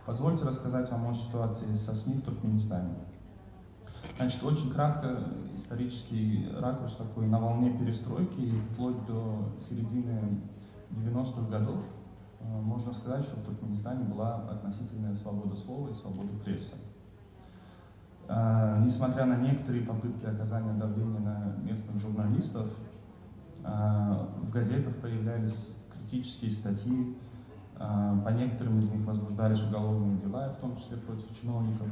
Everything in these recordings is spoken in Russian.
Позвольте рассказать вам о ситуации со СМИ в Туркменистане. Значит, очень кратко исторический ракурс такой. На волне перестройки вплоть до середины 90-х годов можно сказать, что в Туркменистане была относительная свобода слова и свобода прессы. Несмотря на некоторые попытки оказания давления на местных журналистов, в газетах появлялись критические статьи, по некоторым из них возбуждались уголовные дела, в том числе против чиновников,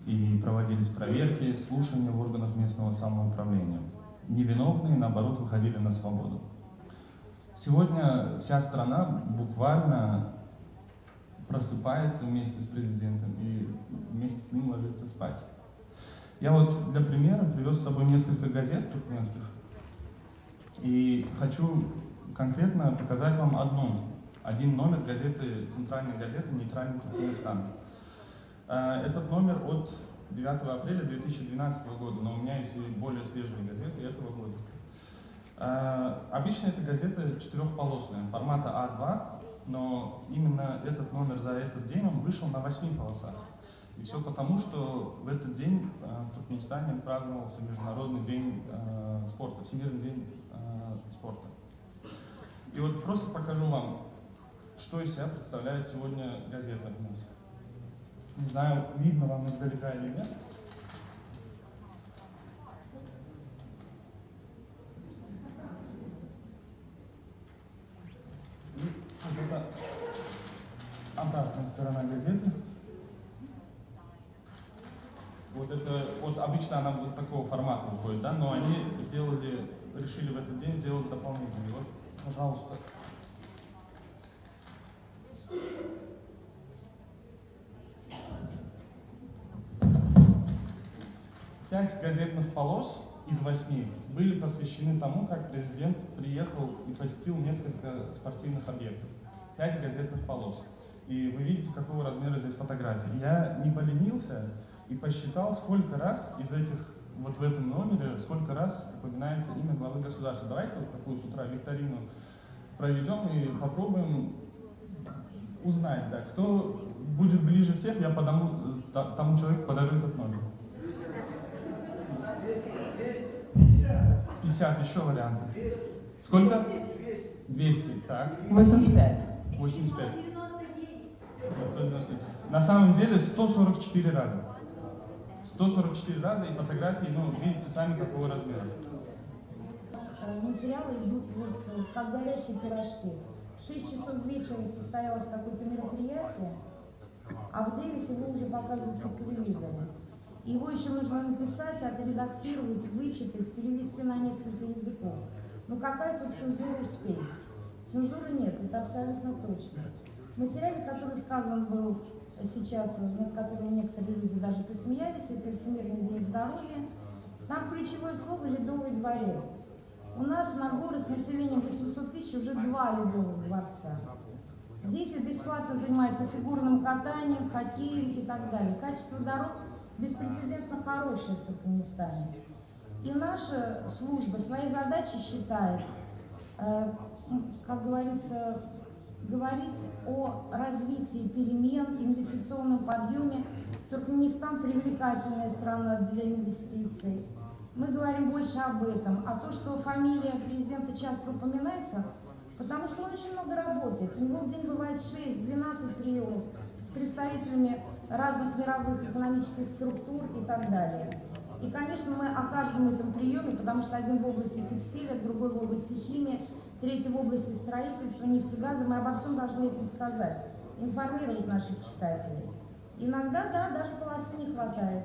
и проводились проверки, слушания в органах местного самоуправления. Невиновные, наоборот, выходили на свободу. Сегодня вся страна буквально просыпается вместе с президентом и вместе с ним ложится спать. Я вот для примера привез с собой несколько газет туркменских и хочу конкретно показать вам один номер газеты, центральной газеты «Нейтральный Туркменистан». Этот номер от 9 апреля 2012 года, но у меня есть и более свежие газеты этого года. Обычно эта газета четырехполосная, формата А2, но именно этот номер за этот день он вышел на 8 полосах. И все потому, что в этот день в Туркменистане праздновался Международный день спорта, Всемирный день спорта. И вот просто покажу вам, что из себя представляет сегодня газета у нас. Не знаю, видно вам издалека или нет. Вот это обратная сторона газеты. Вот обычно она вот такого формата выходит, да, но они решили в этот день сделать дополнительный. Вот, пожалуйста. Пять газетных полос из 8 были посвящены тому, как президент приехал и посетил несколько спортивных объектов. 5 газетных полос. И вы видите, какого размера здесь фотографии. Я не поленился и посчитал, сколько раз из этих, вот в этом номере, сколько раз упоминается имя главы государства. Давайте вот такую с утра викторину проведем и попробуем узнать, да, кто будет ближе всех, я тому человеку подарю этот номер. 50, еще варианты. Сколько? 200, так. 85. 85. 199. На самом деле 144 раза. 144 раза и фотографии, видите сами какого размера. Материалы идут вот как горячие пирожки. В 6 часов вечера состоялось какое-то мероприятие, а в 9 его уже показывают по телевизору. Его еще нужно написать, отредактировать, вычитать, перевести на несколько языков. Но какая тут цензура успеть? Цензуры нет, это абсолютно точно. В материале, который сказан был сейчас, над которым некоторые люди даже посмеялись, это Всемирный день здоровья, там ключевое слово «Ледовый дворец». У нас на город с населением 800 тысяч уже 2 ледовых дворца. Дети бесплатно занимаются фигурным катанием, хоккеем и так далее. Качество дорог беспрецедентно хорошее в Туркменистане. И наша служба своей задачей считает, как говорится, говорить о развитии перемен, инвестиционном подъеме. Туркменистан – привлекательная страна для инвестиций. Мы говорим больше об этом. А то, что фамилия президента часто упоминается, потому что он очень много работает. У него в день бывает 6-12 приемов с представителями разных мировых экономических структур и так далее. И, конечно, мы о каждом этом приеме, потому что один в области текстиля, другой в области химии, третий в области строительства, нефтегаза, мы обо всем должны этим сказать, информировать наших читателей. Иногда, да, даже полосы не хватает.